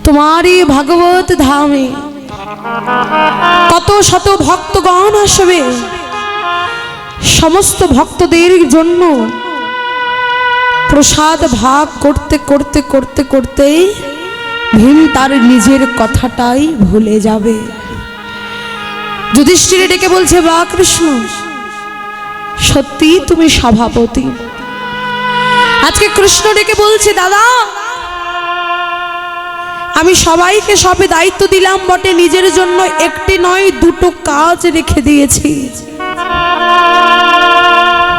তোমারই ভাগবত ধামে কত শত ভক্তগণ আসবে। সমস্ত ভক্তদের জন্য প্রসাদ ভাগ করতে করতে করতে করতেই ভীম তার নিজের কথাটাই ভুলে যাবে। যুধিষ্ঠির ডেকে বলছে, বা কৃষ্ণ, সত্যি তুমি সভাপতি। আজকে কৃষ্ণ ডেকে বলছে, দাদা আমি সবাইকে সবে দায়িত্ব দিলাম বটে, নিজের জন্য একটি নয় দুটো কাজ রেখে দিয়েছি।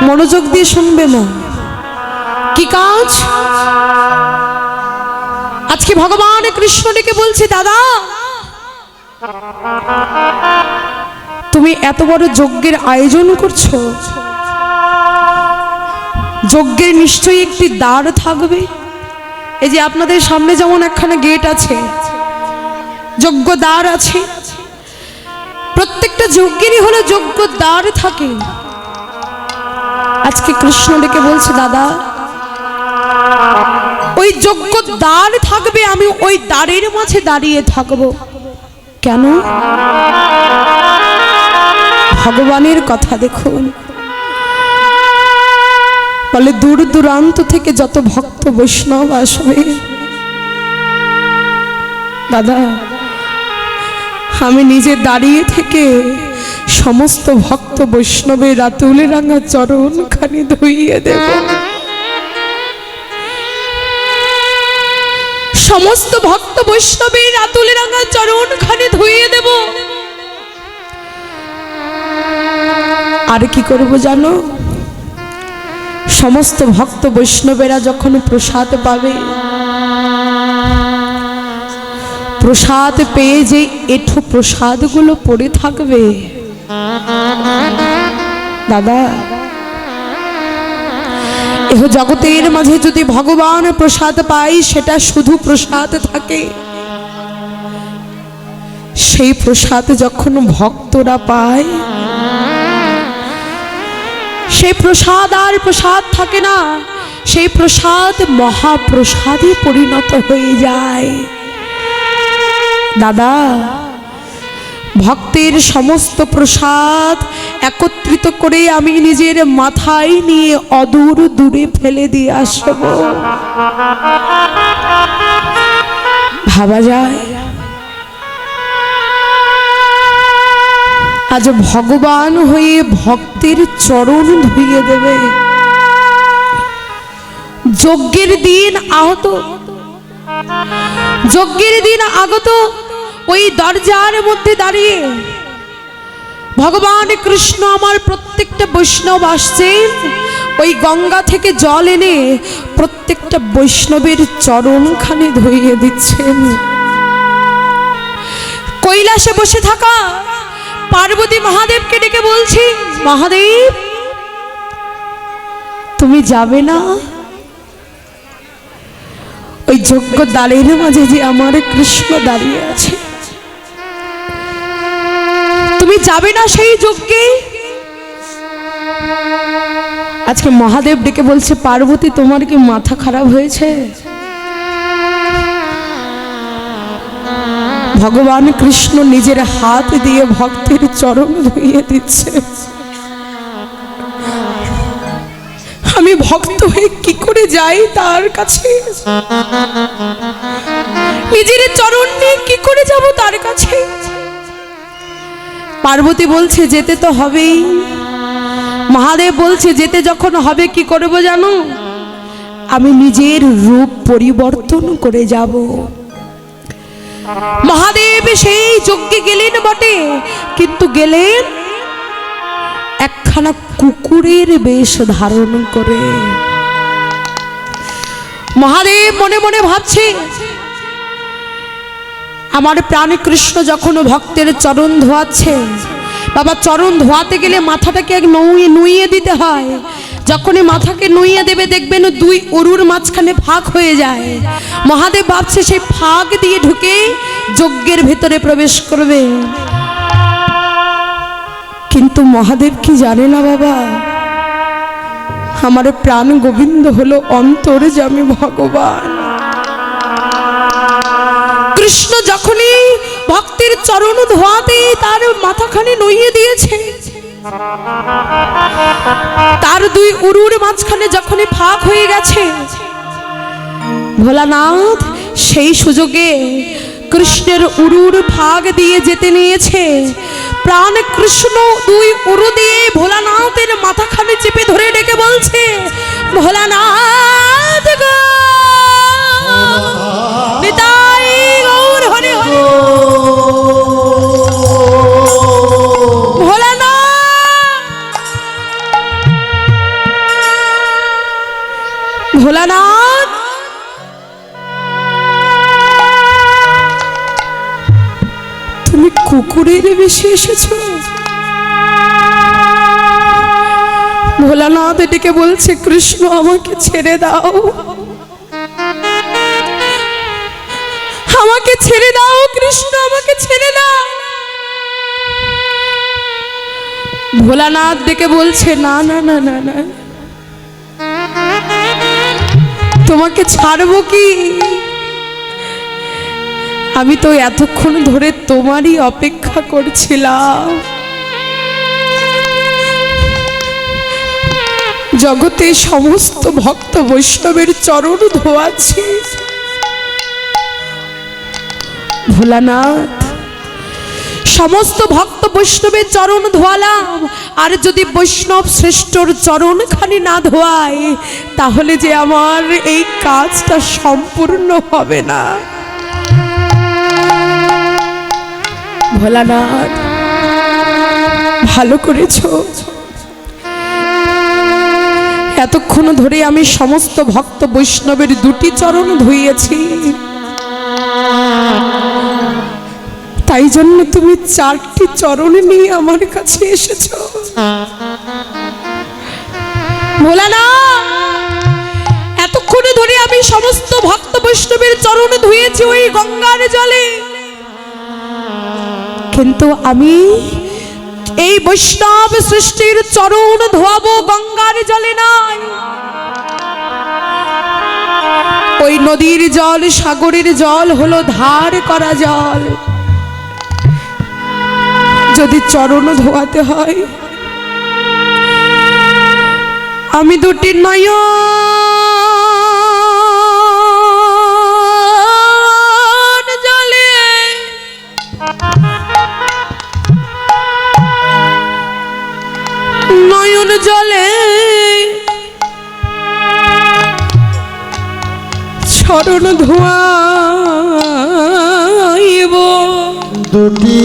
মনোযোগ দিয়ে শুনবে মা। কি কাজ? আজকে ভগবান কৃষ্ণ ডেকে বলছে, দাদা তুমি এত বড় যজ্ঞের আয়োজন করছো, যজ্ঞের নিশ্চয়ই একটি দ্বার থাকবে। এই যে আপনাদের সামনে যেমন একখানে গেট আছে, যজ্ঞ দ্বার আছে, প্রত্যেকটা যজ্ঞেরই হলো যজ্ঞ দ্বার থাকে। আজকে কৃষ্ণ ডেকে বলছে, দাদা ওই যজ্ঞ দ্বার থাকবে, আমি ওই দ্বারের মাঝে দাঁড়িয়ে থাকবো। কেন? ভগবানের কথা দেখুন, বলে দূর দূরান্ত থেকে যত ভক্ত বৈষ্ণব আসবে, দাদা আমি নিজে দাঁড়িয়ে থেকে সমস্ত ভক্ত বৈষ্ণবের রাতুলে রাঙা চরণ খানি ধুইয়ে দেব। সমস্ত ভক্ত বৈষ্ণবের রাতুলে রাঙা চরণ খানি ধুইয়ে দেব। আর কি করব জানো? সমস্ত ভক্ত বৈষ্ণবেরা যখন প্রসাদ পাবে, প্রসাদ পেয়ে যে এঠো প্রসাদগুলো পড়ে থাকবে, দাদা এহ জগতের মাঝে যদি ভগবান প্রসাদ পাই, সেটা শুধু প্রসাদ থাকে। সেই প্রসাদ যখন ভক্তরা পায়, সেই প্রসাদ আর প্রসাদ থাকে না, সেই প্রসাদ মহাপ্রসাদে পরিণত হয়ে যায়। দাদা ভক্তের সমস্ত প্রসাদ একত্রিত করে আমি নিজের মাথায় নিয়ে অদূর দূরে ফেলে দিয়ে আসব। ভাবা যায়? আজ ভগবান হয়ে ভক্তের চরণ ধুইয়ে দেবে। যজ্ঞের দিন আহত, যজ্ঞের দিন আগত ওই দরজার মধ্যে দাঁড়িয়ে ভগবান কৃষ্ণ আমার প্রত্যেকটা বৈষ্ণব আসছেন, ওই গঙ্গা থেকে জল এনে প্রত্যেকটা বৈষ্ণবের চরণখানি ধুইয়ে দিচ্ছেন। কৈলাসে বসে থাকা পার্বতী মহাদেবকে ডেকে বলছি, মহাদেব তুমি যাবে না? ওই যজ্ঞ দ্বারের মাঝে যে আমার কৃষ্ণ দাঁড়িয়ে আছে, তুমি যাবে না সেই যজ্ঞে? আজকে মহাদেব ডেকে বলছে, পার্বতী তোমার কি মাথা খারাপ হয়েছে? ভগবান কৃষ্ণ নিজের হাত দিয়ে ভক্তের চরণ ধুইয়ে দিচ্ছে। আমি ভক্ত হয়ে কি করে যাই তার কাছে? নিজের চরণ নিয়ে কি করে যাব তার কাছে? পার্বতী বলছে, যেতে তো হবেই। মহাদেব বলছে, যেতে যখন হবে কি করব জানো? আমি নিজের রূপ পরিবর্তন করে যাব। মহাদেব সেই যজ্ঞে গেলেন বটে, কিন্তু গেলেন একখানা কুকুরের বেশ ধারণ করে। মহাদেব মনে মনে ভাবছে, আমার প্রাণ কৃষ্ণ যখন ভক্তের চরণ ধোয়াচ্ছে, বাবা চরণ ধোয়াতে গেলে মাথাটাকে এক নুইয়ে দিতে হয়। যখনই মাথাকে নুইয়ে দেবে দেখবেন দুই অরুর মাঝখানে ফাঁক হয়ে যায়। মহাদেব ভাবছে সেই ফাঁক দিয়ে ঢুকে যজ্ঞের ভেতরে প্রবেশ করবে। কিন্তু মহাদেব কি জানে না বাবা, আমার প্রাণ গোবিন্দ হলো অন্তর্যামী ভগবান। কৃষ্ণ যখনই ভক্তের চরণ ধোয়াতে তার মাথাখানি নইয়ে দিয়েছে, তার দুই উরুর মাঝখানে যখনই ফাঁক হয়ে গেছে, ভোলানাথ সেই সুযোগে কৃষ্ণের উরুর ফাঁক দিয়ে যেতে নিয়েছে। প্রাণ কৃষ্ণ দুই উরু দিয়ে ভোলানাথের মাথাখানি চেপে ধরে ডেকে বলছে, ভোলানাথ গো, নিতাই গৌর হরে হরে। ভোলানাথ তুমি কুকুরের বেশে এসেছো? ভোলানাথ এটিকে বলছে, কৃষ্ণ আমাকে ছেড়ে দাও, আমাকে ছেড়ে দাও কৃষ্ণ, আমাকে ছেড়ে দাও। ভোলানাথ ডেকে বলছে, না না না না না, তোমাকে ছাড়বো কি? আমি তো এতক্ষণ ধরে তোমারই অপেক্ষা করছিলাম। জগতে সমস্ত ভক্ত বৈষ্ণবের চরণ ধোয়াচ্ছি। ভোলানাথ, সমস্ত ভক্ত বৈষ্ণবের চরণ ধোয়ালাম, আর যদি বৈষ্ণব শ্রেষ্ঠর চরণখানি না ধোয়ায়, তাহলে যে আমার এই কাজটা সম্পূর্ণ হবে না। ভোলানাথ, ভালো করেছো, এতক্ষণ ধরে আমি সমস্ত ভক্ত বৈষ্ণবের দুটি চরণ ধুইয়েছি, তাই জন্য তুমি চারটি চরণ নিয়ে আমার কাছে এসেছো। ভোলানাথ, এতক্ষণ ধরে আমি সমস্ত ভক্ত বৈষ্ণবের চরণ ধুয়েছি ওই গঙ্গার জলে, কিন্তু আমি এই বৈষ্ণব সৃষ্টির চরণ ধোয়াবো গঙ্গার জলে নয়। ওই নদীর জল, সাগরের জল হলো ধার করা জল। যদি চরণ ধোয়াতে হয়, আমি দুটি নয়ন জলে চরণ ধোয়াইব। দুটি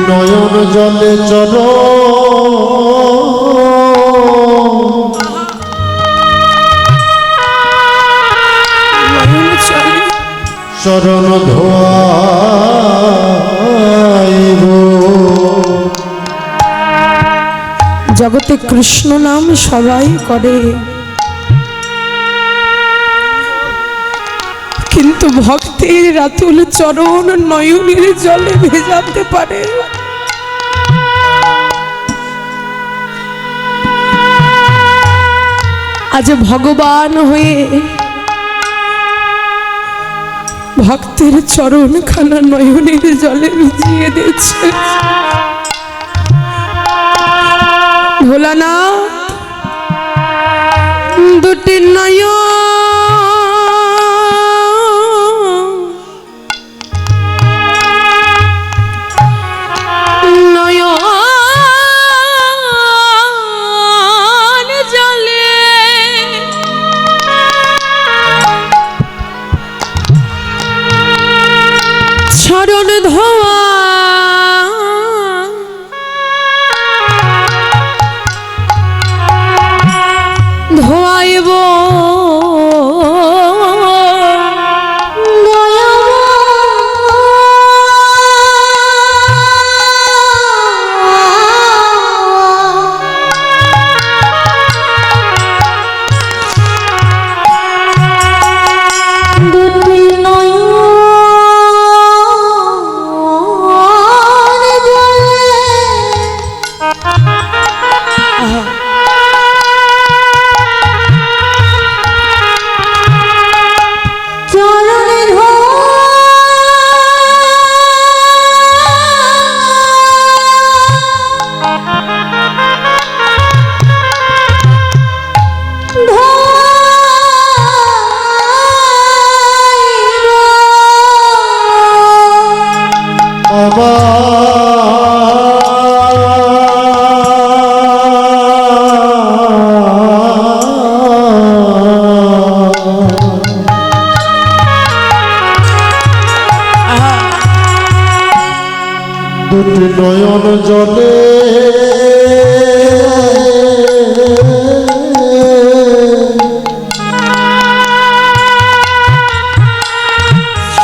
নয়ন জলে চরণ ধোয়াইব। জগতে কৃষ্ণ নাম সবাই করে, কিন্তু ভক্তের রাতুল চরণ নয়নের জলে ভেজাতে পারে। আজ ভগবান হয়ে ভক্তের চরণ খানা নয়নের জলে ভিজিয়ে দিচ্ছে। ভোলানাথ, দুটি নয়ন জলে চরণ ধোয়া ধোয়াইব। দুটি নয়ন জলে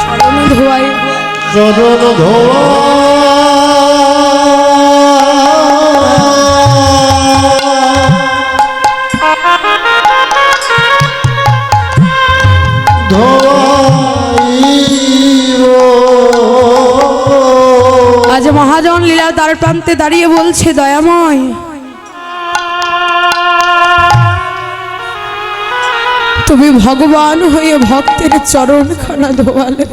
চরণ ধোয়ায় চরণ ধোয়া আজ মহাজন লীলা দ্বার প্রান্তে দাঁড়িয়ে বলছে, দয়াময় তুমি ভগবান হয়ে ভক্তের চরণখানা ধোয়ালে,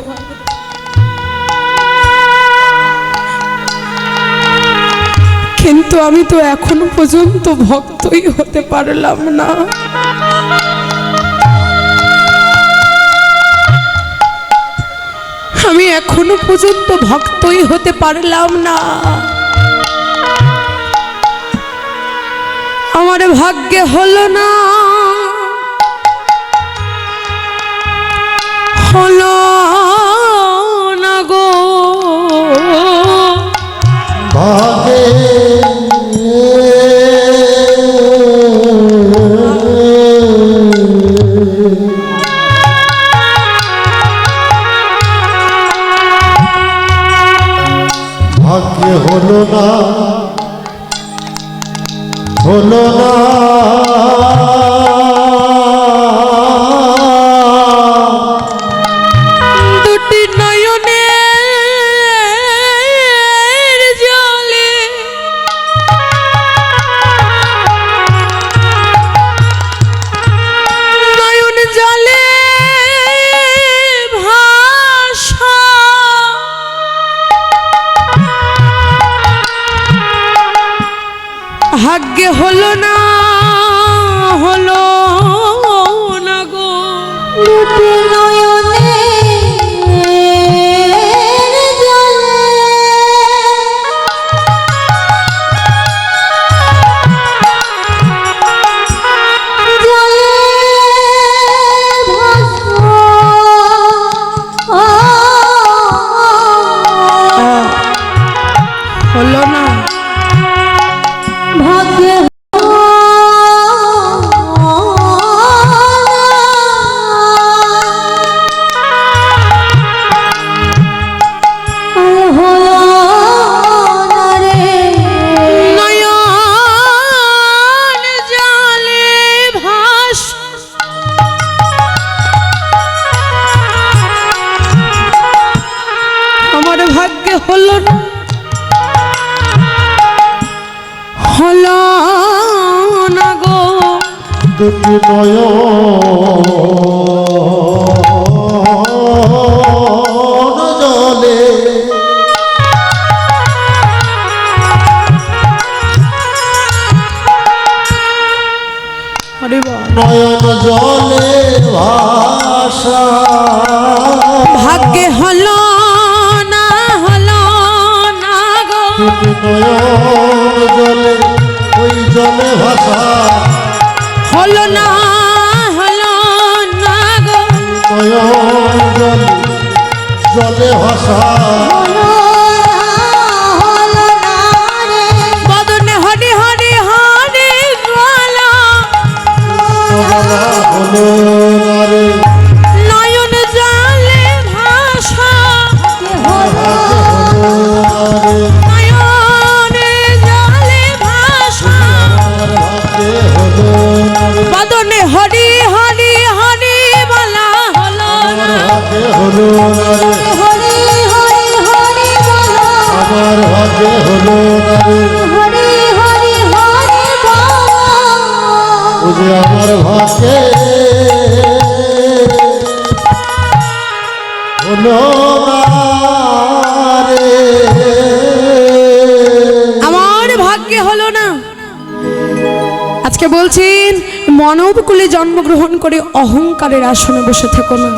কিন্তু আমি তো এখনো পর্যন্ত ভক্তই হতে পারলাম না। আমি এখনো পর্যন্ত ভক্তই হতে পারলাম না। আমার ভাগ্যে হলো না, হলো না গো ভাগে ভাগ্যে হলো না, হলো না দুটি নয়নের জলে নয়ন জলে ভাষা ভাগ্যে হলো না, হলো না গো দুটি নয়নের জলে জলে হলো না ভাগ্যে হলো না, হলো না গো দুটি নয়ন জলে নয়ন জলে ভাষা ভাগ্যে হলো না, হলো না গো দুটি নয়ন জলে ওই জলে ভাষা হলো না, হলো না গো নয়ন জলে জলে ভাষা বদনে হরি হরি হরি বলা হলো না রে নয়ন জলে ভাষা নয়নে জলে ভাষা বদনে হরি হরি হরি বলা হলো না হলো না রে হরি হরি হরি বলা আমার ভাগ্যে হলো না রে হরি হরি হরি বলা বুঝে আমার ভাগ্যে হলো না রে আমার ভাগ্যে হলো না। আজকে বলছেন মানব কুলে জন্মগ্রহণ করে অহংকারের আসনে বসে থেকো না।